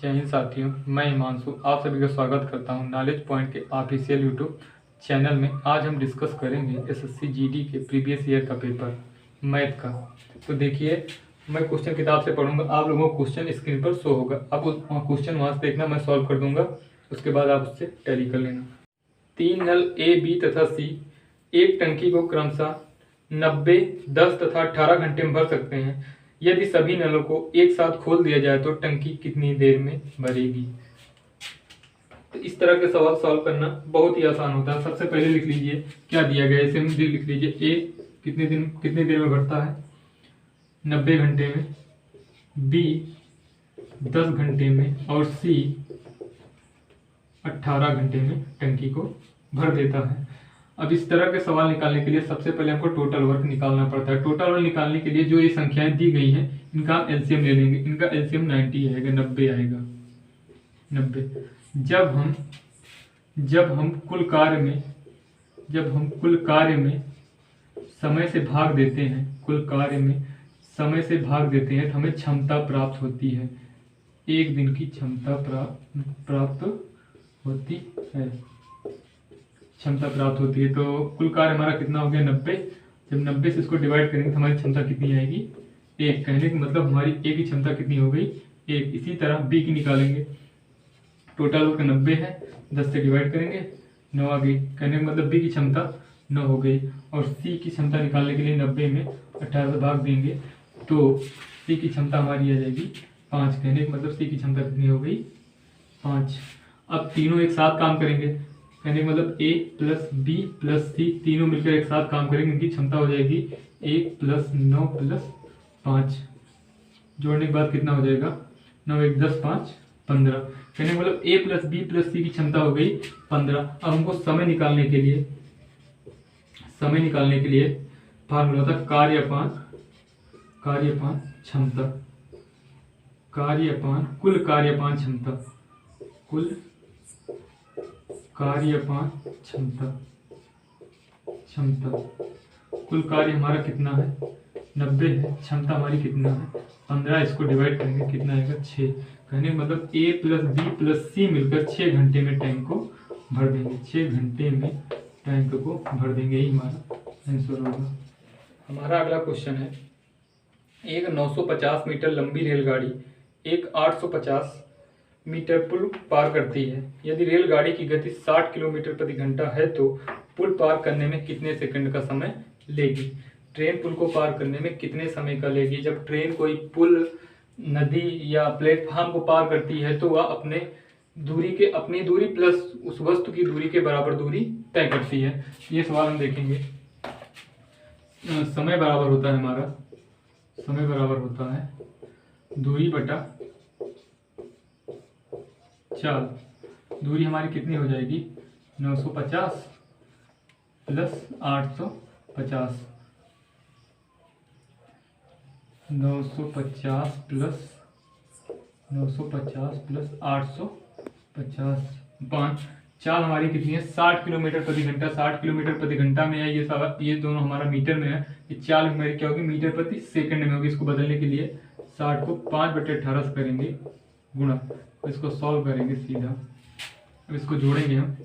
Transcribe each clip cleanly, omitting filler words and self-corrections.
जय हिंद साथियों, मैं हिमांशु आप सभी का स्वागत करता हूं नॉलेज पॉइंट के ऑफिशियल यूट्यूब चैनल में। आज हम डिस्कस करेंगे एसएससी जीडी के प्रीवियस ईयर का पेपर मैथ का। तो देखिए, मैं क्वेश्चन किताब से पढ़ूंगा, आप लोगों को क्वेश्चन स्क्रीन पर शो होगा। आप उस क्वेश्चन वहाँ से देखना, मैं सॉल्व कर दूंगा, उसके बाद आप उससे टैली कर लेना। 3 नल ए, बी तथा सी एक टंकी को क्रमशः 90, 10 तथा 18 घंटे में भर सकते हैं। यदि सभी नलों को एक साथ खोल दिया जाए तो टंकी कितनी देर में भरेगी। तो इस तरह के सवाल सॉल्व करना बहुत ही आसान होता है। सबसे पहले लिख लीजिए क्या दिया गया है, इसे मुझे लिख लीजिए। ए कितनी देर में भरता है, 90 घंटे में, बी 10 घंटे में और सी 18 घंटे में टंकी को भर देता है। अब इस तरह के सवाल निकालने के लिए सबसे पहले हमको टोटल वर्क निकालना पड़ता है। टोटल वर्क निकालने के लिए जो ये संख्याएं दी गई हैं इनका एलसीएम ले लेंगे। इनका एलसीएम 90 आएगा, 90 आएगा, 90। जब हम कुल कार्य में समय से भाग देते हैं, कुल कार्य में समय से भाग देते हैं तो हमें क्षमता प्राप्त होती है। एक दिन की क्षमता प्राप्त होती है। तो कुल कार्य हमारा कितना हो गया, 90। जब 90 से इसको डिवाइड करेंगे तो हमारी क्षमता कितनी आएगी, 1। कहने का मतलब हमारी ए की क्षमता कितनी हो गई, 1। इसी तरह बी की निकालेंगे। टोटल वर्क 90 है, 10 से डिवाइड करेंगे 9 आ गई। कहने का मतलब बी की क्षमता 9 हो गई। और सी की क्षमता निकालने के लिए 90 में 18 से भाग देंगे तो सी की क्षमता हमारी आ जाएगी 5। कहने का मतलब सी की क्षमता कितनी हो गई, 5। अब तीनों एक साथ काम करेंगे, कहने का मतलब ए प्लस बी प्लस सी तीनों मिलकर एक साथ काम करेंगे, इनकी क्षमता हो जाएगी 1 प्लस 9 प्लस 5। जोड़ने के बाद कितना हो जाएगा, 9 1 10 5 15। कहने का मतलब ए प्लस बी प्लस सी की क्षमता हो गई 15। अब हमको समय निकालने के लिए फार्मूला था कार्यपान क्षमता, कुल कार्यपान क्षमता, कुल कार्य हमारा कितना है, 90 है। क्षमता हमारी कितना है, 15। इसको डिवाइड करेंगे कितना आएगा, 6। कहने का मतलब ए प्लस बी प्लस सी मिलकर 6 घंटे में टैंक को भर देंगे, 6 घंटे में टैंक को भर देंगे। यही हमारा आंसर होगा। हमारा अगला क्वेश्चन है, एक 950 मीटर लंबी रेलगाड़ी एक 850 मीटर पुल पार करती है। यदि रेलगाड़ी की गति 60 किलोमीटर प्रति घंटा है तो पुल पार करने में कितने सेकंड का समय लेगी। ट्रेन पुल को पार करने में कितने समय का लेगी। जब ट्रेन कोई पुल, नदी या प्लेटफॉर्म को पार करती है तो वह अपनी दूरी प्लस उस वस्तु की दूरी के बराबर दूरी तय करती है। ये सवाल हम देखेंगे। समय बराबर होता है दूरी बटा चाल। दूरी हमारी कितनी हो जाएगी, 950 प्लस 850, 950 प्लस 850 5। चाल हमारी कितनी है, 60 किलोमीटर प्रति घंटा। 60 किलोमीटर प्रति घंटा में है, ये दोनों हमारा मीटर में है। ये चाल हमारी क्या होगी, मीटर प्रति सेकंड में होगी। इसको बदलने के लिए 60 को 5/18 से करेंगे गुणा, इसको सॉल्व करेंगे सीधा। अब इसको जोड़ेंगे हम,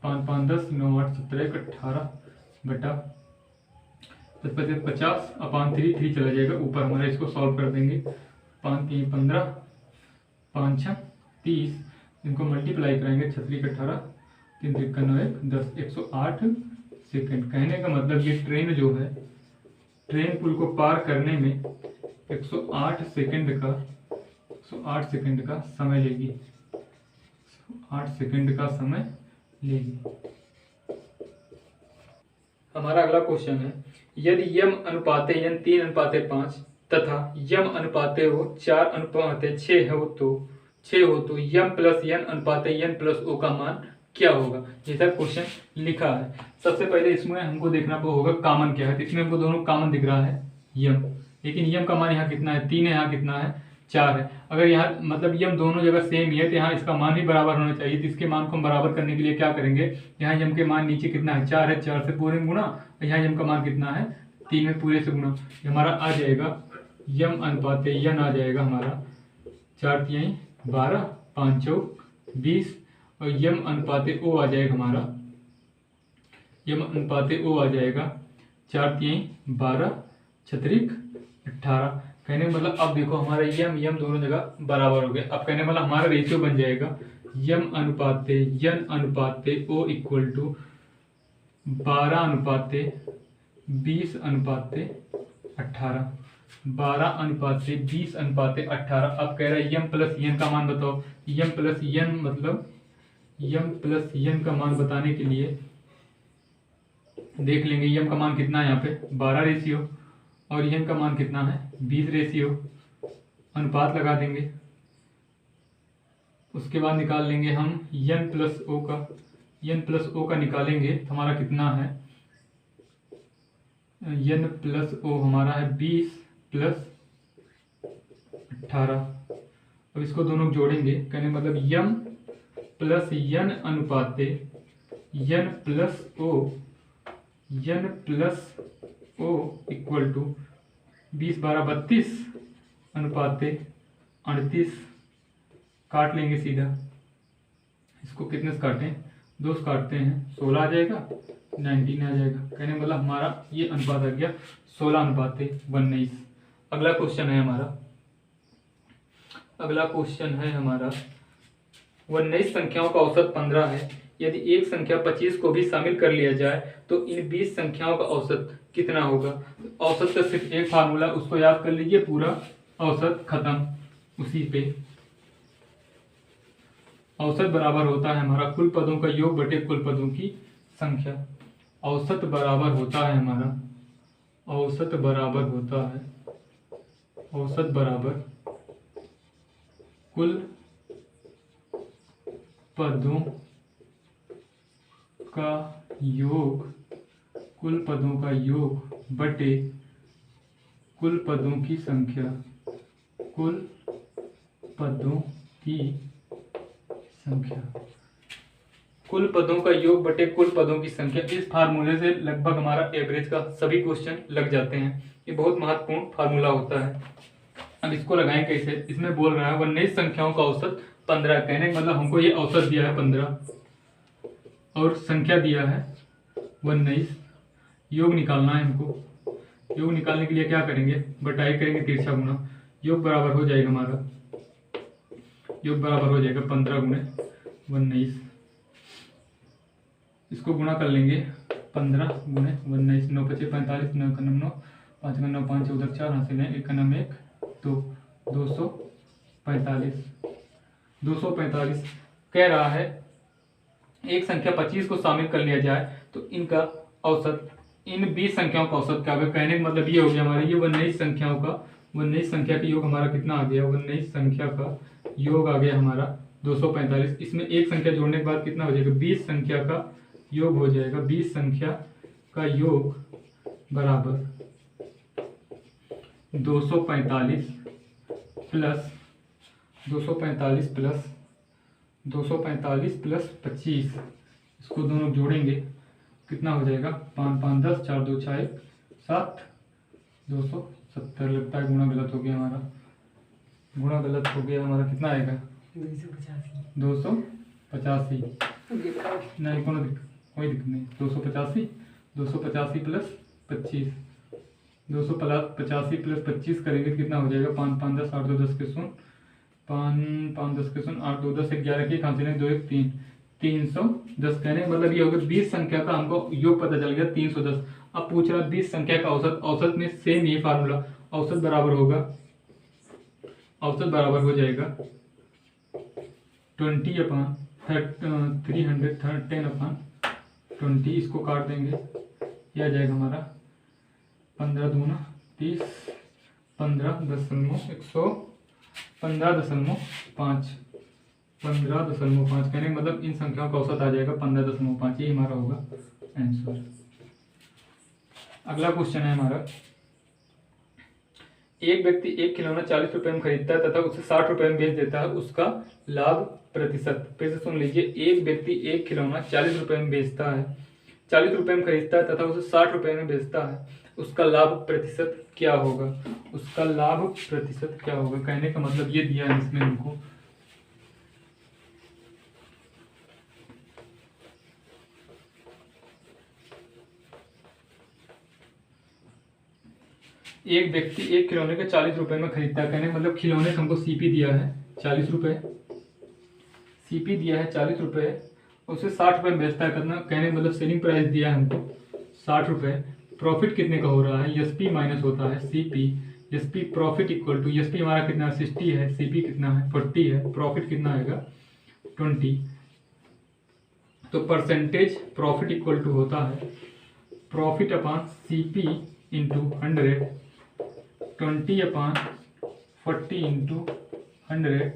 5 5 10 9 8 17 18 बटा 10 50 अपान 3 चला जाएगा ऊपर हमारा। इसको सॉल्व कर देंगे, 5 3 15 5 6 30। इनको मल्टीप्लाई करेंगे, 36 18 3 3 9 1 10 108 सेकंड। कहने का मतलब ये ट्रेन जो है, ट्रेन पुल को पार करने में 108 सेकंड का समय लेगी, 8 सेकंड का समय लेगी। हमारा अगला क्वेश्चन है, यदि यम अनुपाते n 3:5 तथा यम अनुपाते हो 4:6 हो तो यम प्लस n अनुपाते n प्लस ओ का मान क्या होगा। जैसा क्वेश्चन लिखा है। सबसे पहले इसमें हमको देखना होगा कॉमन क्या है। तो इसमें हमको दोनों कॉमन दिख रहा है यम, लेकिन यम का मान यहाँ कितना है, 3 है, यहाँ कितना है 4 है। अगर यहाँ मतलब यम दोनों जगह सेम ही है तो यहाँ इसका मान भी बराबर होना चाहिए। तो इसके मान को हम बराबर करने के लिए क्या करेंगे, यहाँ यम के मान नीचे कितना है, 4 है, 4 से पूरे में गुणा, और यहाँ यम का मान कितना है, 3 में पूरे से गुणा। हमारा आ जाएगा यम अनुपाते यन आ जाएगा हमारा 4 3 12, 5 चौक 20 और यम अनुपाते ओ आ जाएगा हमारा, यम अनुपाते ओ आ जाएगा 4 3 12 छत्रिक 18। कहने का मतलब अब देखो हमारा यम यम दोनों जगह बराबर हो गए। अब कहने वाला हमारा रेशियो बन जाएगा यम अनुपाते यन अनुपाते ओ इक्वल टू 12 अनुपाते 20 अनुपाते 18, 12 अनुपाते 20 अनुपाते 18। अब कह रहा है यम प्लस यन का मान बताओ। यम प्लस यन मतलब यम प्लस यन का मान बताने के लिए देख लेंगे यम का मान कितना है यहाँ पे 12 रेशियो और यन का मान कितना है 20 रेशियो, अनुपात लगा देंगे। उसके बाद निकाल लेंगे हम यन प्लस ओ का, यन प्लस ओ का निकालेंगे तो हमारा कितना है, यन प्लस ओ हमारा है 20 प्लस 18। अब इसको दोनों जोड़ेंगे, कहने मतलब यम प्लस यन अनुपाते N plus O, N plus O equal to 20 12 32 अनुपाते 38। काट लेंगे सीधा, इसको कितने से काटें, 2 से काटते हैं 16 आ जाएगा, 19 आ जाएगा। कहने मतलब हमारा ये अनुपात आ गया 16 अनुपाते 19। अगला क्वेश्चन है हमारा, अगला क्वेश्चन है हमारा 19 संख्याओं का औसत 15 है। यदि एक संख्या 25 को भी शामिल कर लिया जाए तो इन 20 संख्याओं का औसत कितना होगा। औसत का सिर्फ एक फार्मूला, उसको याद कर लीजिए, पूरा औसत खत्म उसी पे। औसत बराबर होता है हमारा कुल पदों का योग बटे कुल पदों की संख्या। औसत बराबर होता है हमारा, औसत बराबर होता है, औसत बराबर कुल पदों का योग, कुल पदों का योग बटे कुल पदों की संख्या, कुल पदों की संख्या। कुल पदों का योग बटे कुल पदों की संख्या, इस फार्मूले से लगभग हमारा एवरेज का सभी क्वेश्चन लग जाते हैं। ये बहुत महत्वपूर्ण फार्मूला होता है। अब इसको लगाएं कैसे, इसमें बोल रहा है 19 संख्याओं का औसत 15। कहने का मतलब हमको ये औसत दिया है 15 और संख्या दिया है 19, योग निकालना है हमको। योग निकालने के लिए क्या करेंगे, बटाई करेंगे, तिरछा गुना। योग बराबर हो जाएगा हमारा, योग बराबर हो जाएगा 15 गुणे 19। इसको गुणा कर लेंगे 15 गुणे 19, 9 5 45, 9 का 9, 5 का 9, 5 14 4 हासिल है, 1 का 9 1 2, 245। 245 कह रहा है एक संख्या 25 को शामिल कर लिया जाए तो इनका औसत, इन 20 संख्याओं का औसत क्या होगा। कहने का मतलब ये हो गया हमारा ये 19 संख्याओं का, 19 संख्या का योग हमारा कितना आ गया, 19 संख्या का योग आ गया हमारा 245। इसमें एक संख्या जोड़ने के बाद कितना हो जाएगा, 20 संख्या का योग हो जाएगा। 20 संख्या का योग बराबर 245 प्लस 245 प्लस 245 प्लस 25, इसको दोनों जोड़ेंगे कितना हो जाएगा, 5 5 10 4 2 6 1 7, 270। लगता है गुणा गलत हो गया हमारा, गुणा गलत हो गया हमारा, कितना आएगा 285। नहीं कोई दिक्कत नहीं, 285 प्लस 25, 285 प्लस 25 करेंगे तो कितना हो जाएगा, 5 5 10 8 2 10 के 0, 5 5 10 के 0, 8 2 10 11 की खांसी 2 1 3, 310। कहने का मतलब ये होगा 20 संख्या का हमको योग पता चल गया 310। अब पूछ रहा 20 संख्या का औसत, औसत में सेम ये फार्मूला, औसत बराबर होगा, औसत बराबर हो जाएगा 20/310/20। इसको काट देंगे, यह आ जाएगा हमारा 15 दूना 30, 15.5, 15.5। कहने का मतलब इन संख्याओं का औसत आ जाएगा 15.5। ये हमारा होगा आंसर। अगला क्वेश्चन है हमारा, एक व्यक्ति एक खिलौना 40 रुपए में खरीदता है तथा उसे 60 रुपए में बेच देता है, उसका लाभ प्रतिशत। फिर से सुन लीजिए, एक व्यक्ति एक खिलौना 40 रुपए में बेचता है, 40 रुपए में खरीदता है तथा उसे 60 रुपए में बेचता है, उसका लाभ प्रतिशत क्या होगा, उसका लाभ प्रतिशत क्या होगा। कहने का मतलब ये दिया है इसमें हमको एक व्यक्ति एक खिलौने के 40 रुपए में खरीदता है, कहने मतलब खिलौने से हमको सीपी दिया है 40 रुपए, सीपी दिया है 40 रुपए, उसे 60 रुपए में बेचता है, कितना कहने मतलब सेलिंग प्राइस दिया है हमको 60 रुपए, प्रॉफिट कितने का हो रहा है, एसपी माइनस होता है CP, SP profit equal to, SP हमारा कितना 60 है, सीपी कितना है 40 है, प्रॉफिट कितना आएगा 20। तो परसेंटेज प्रॉफिट इक्वल टू होता है profit upon CP into 100, 20 upon 40 into 100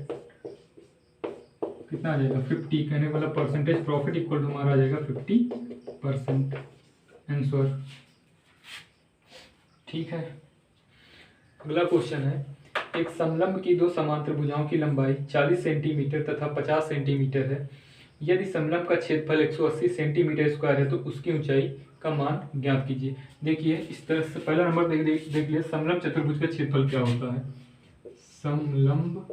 कितना आ जाएगा 50, कहने वाला परसेंटेज प्रॉफिट इक्वल टू हमारा आ जाएगा 50% आंसर। ठीक है, अगला क्वेश्चन है, एक समलंब की दो समांतर भुजाओं की लंबाई 40 सेंटीमीटर तथा 50 सेंटीमीटर है, यदि समलंब का क्षेत्रफल 180 सेंटीमीटर स्क्वायर है तो उसकी ऊंचाई का मान ज्ञात कीजिए। देखिए इस तरह से पहला नंबर देखिए समलंब चतुर्भुज का क्षेत्रफल क्या होता है, समलंब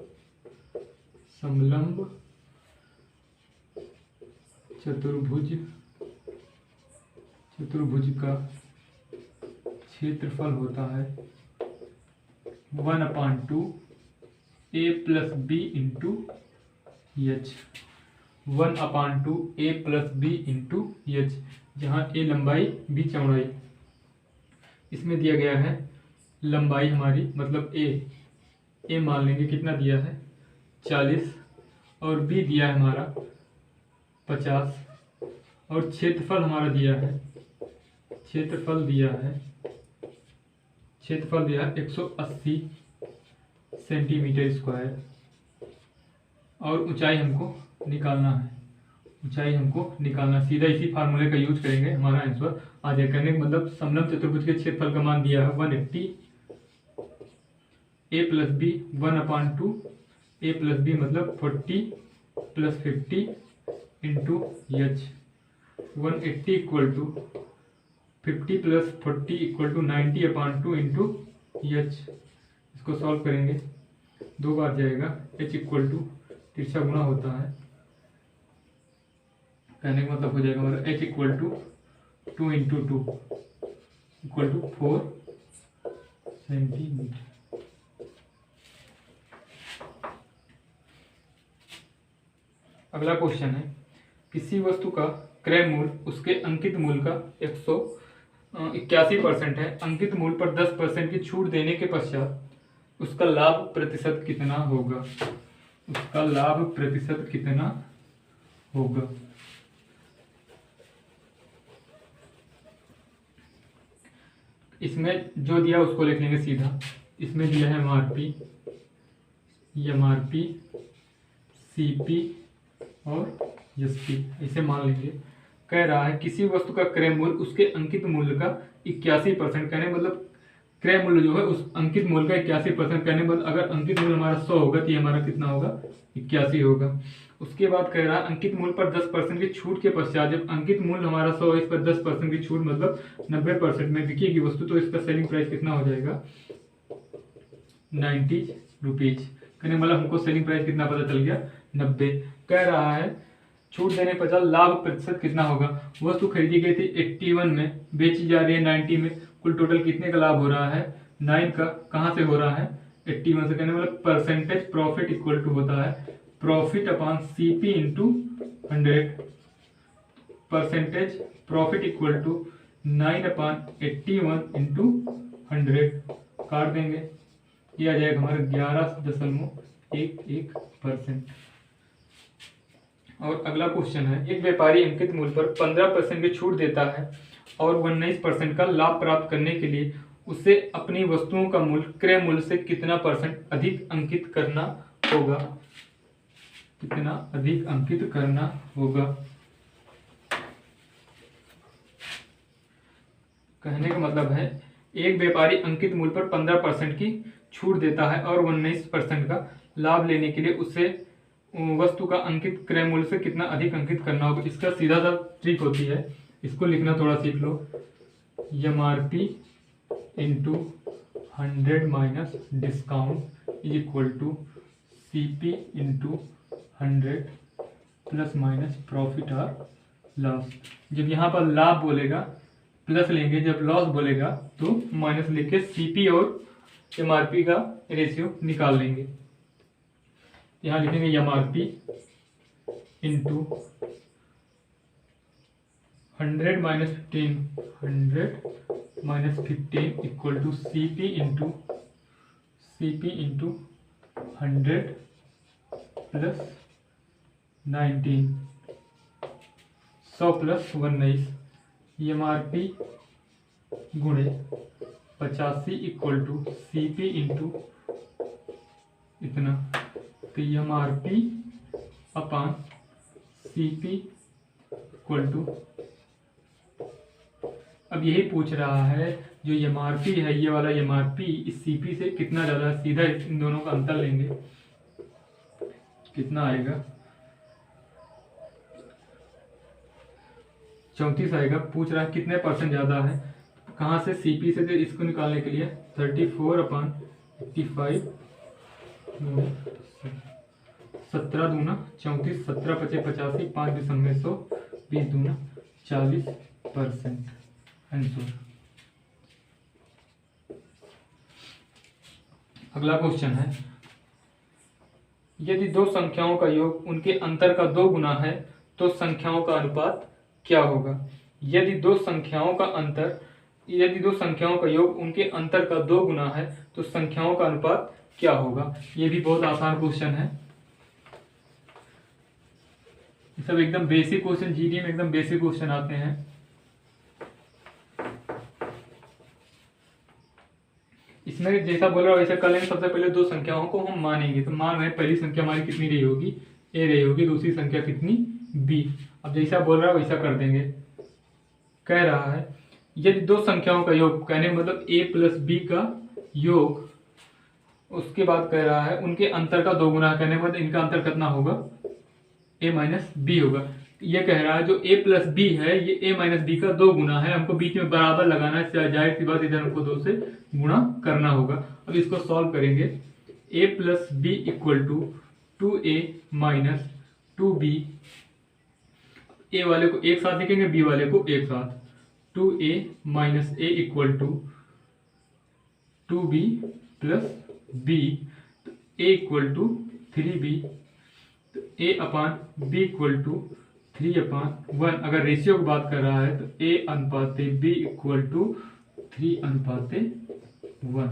चतुर्भुज का क्षेत्रफल होता है 1/2 a plus B into H, 1/2 a plus B into H, जहाँ a लंबाई b चौड़ाई, इसमें दिया गया है लंबाई हमारी मतलब a मान लेंगे कितना दिया है 40 और b दिया है हमारा 50 और क्षेत्रफल हमारा दिया है, क्षेत्रफल दिया है 180 सेंटीमीटर स्क्वायर और ऊंचाई हमको निकालना, सीधा इसी फार्मूले का यूज करेंगे, हमारा आंसर आ जाएगा। करने का मतलब समलंब चतुर्भुज के क्षेत्रफल का मान दिया है 180 a plus B 1/2 a plus B मतलब 40 plus 50 into H, 180 equal to 50 plus 40 equal to 90/2 into H, इसको सॉल्व करेंगे 2 बार जाएगा, h इक्वल टू तिरछा गुना होता है, कहने का मतलब हो जाएगा हमारा h equal to 2 into 2 equal to 4 centimetre. अगला क्वेश्चन है, किसी वस्तु का क्रय मूल्य उसके अंकित मूल्य का 181% है, अंकित मूल्य पर 10% की छूट देने के पश्चात उसका लाभ प्रतिशत कितना होगा, इसमें जो दिया उसको लिख लेंगे सीधा, इसमें दिया है एमआरपी सीपी और एसपी, इसे मान लेंगे। कह रहा है किसी वस्तु का क्रय मूल्य उसके अंकित मूल्य का 81%, कहने मतलब क्रय मूल्य जो है उस अंकित मूल्य का 81%, कहने मतलब अगर अंकित मूल्य हमारा 100 होगा तो ये हमारा कितना होगा 81 होगा। उसके बाद कह रहा है अंकित मूल्य पर 10% की छूट के पश्चात, जब अंकित मूल्य हमारा 100 है इस पर 10% की छूट मतलब 90% में बिकेगी वस्तु, तो इसका सेलिंग प्राइस कितना हो जाएगा 90 रुपीज, कहने मतलब हमको सेलिंग प्राइस कितना पता चल गया 90। कह रहा है छूट देने पर पचास लाभ प्रतिशत कितना होगा, वस्तु खरीदी गई थी 81 में, बेची जा रही है 90 में, कुल टोटल कितने का लाभ हो रहा है 9 का, कहाँ से हो रहा है 81 से, कहने मतलब परसेंटेज प्रॉफिट इक्वल टू होता है profit upon CP into 100, percentage profit equal to 9/81 into 100, काट देंगे ये आ जाएगा हमारा 11.11%। और अगला क्वेश्चन है, एक व्यापारी अंकित मूल्य पर 15% की छूट देता है और 19% का लाभ प्राप्त करने के लिए उसे अपनी वस्तुओं का मूल्य क्रय मूल्य से कितना % अधिक अंकित करना होगा, कहने का मतलब है एक व्यापारी अंकित मूल्य पर 15% की छूट देता है और 19% का लाभ लेने के लिए उसे वस्तु का अंकित क्रय मूल्य से कितना अधिक अंकित करना होगा। इसका सीधा सा ट्रिक होती है, इसको लिखना थोड़ा सीख लो, MRP into 100 minus discount is equal to CP into 100 plus minus profit और लॉस। जब यहाँ पर लाभ बोलेगा प्लस लेंगे, जब लॉस बोलेगा तो माइनस लेके सीपी और एमआरपी का रेशियो निकाल लेंगे। यहाँ लिखेंगे MRP into 100 minus 15 equal to CP into 100 plus 19, 100 plus 19, MRP गुणे 85 इक्वल टू सीपी इंटू इतना, तो MRP upon CP equal to, अब यही पूछ रहा है जो एमआरपी है, ये वाला एमआरपी इस सीपी से कितना ज़्यादा, सीधा इन दोनों का अंतर लेंगे, कितना आएगा 34 आएगा। पूछ रहा है कितने परसेंट ज़्यादा है, कहाँ से, सीपी से, तो इसको निकालने के लिए 34/85, 17 दूना 34, 17 पचे 85, 5 दिसंबर 100, 20 दूना 40% आंसर। अगला क्वेश्चन है, यदि दो संख्याओं का योग उनके अंतर का 2 गुना है तो संख्याओं का अनुपात क्या होगा। यदि दो संख्याओं का योग उनके अंतर का 2 गुना है तो संख्याओं का अनुपात क्या होगा। ये भी बहुत आसान क्वेश्चन है, सब एकदम बेसिक क्वेश्चन, जीडी में एकदम बेसिक क्वेश्चन आते हैं। इसमें जैसा बोल रहा हूँ वैसा कर लेंगे। सबसे पहले दो संख्याओं को हम मानेंगे, तो मान रहे पहली संख्या हमारी कितनी रही होगी, ए रही होगी, दूसरी संख्या कितनी, बी। अब जैसा बोल रहा है वैसा कर देंगे। कह रहा है यदि दो संख्याओं का योग, कहने मतलब ए प्लस बी का योग, उसके बाद कह रहा है उनके अंतर का 2 गुना, कहने मतलब इनका अंतर कितना होगा, ए माइनस बी होगा। ये कह रहा है जो ए प्लस बी है ये ए माइनस बी का 2 गुना है, हमको बीच में बराबर लगाना है, जाहिर सी बात इधर हमको 2 से गुणा करना होगा। अब इसको सॉल्व करेंगे, A plus B equal to 2a minus 2b, A वाले को एक साथ लिखेंगे, बी वाले को एक साथ, 2a minus A equal to 2b plus b, तो a इक्वल टू 3b, तो a upon b equal to 3/1। अगर रेशियो की बात कर रहा है तो a अनुपात b इक्वल टू 3/1।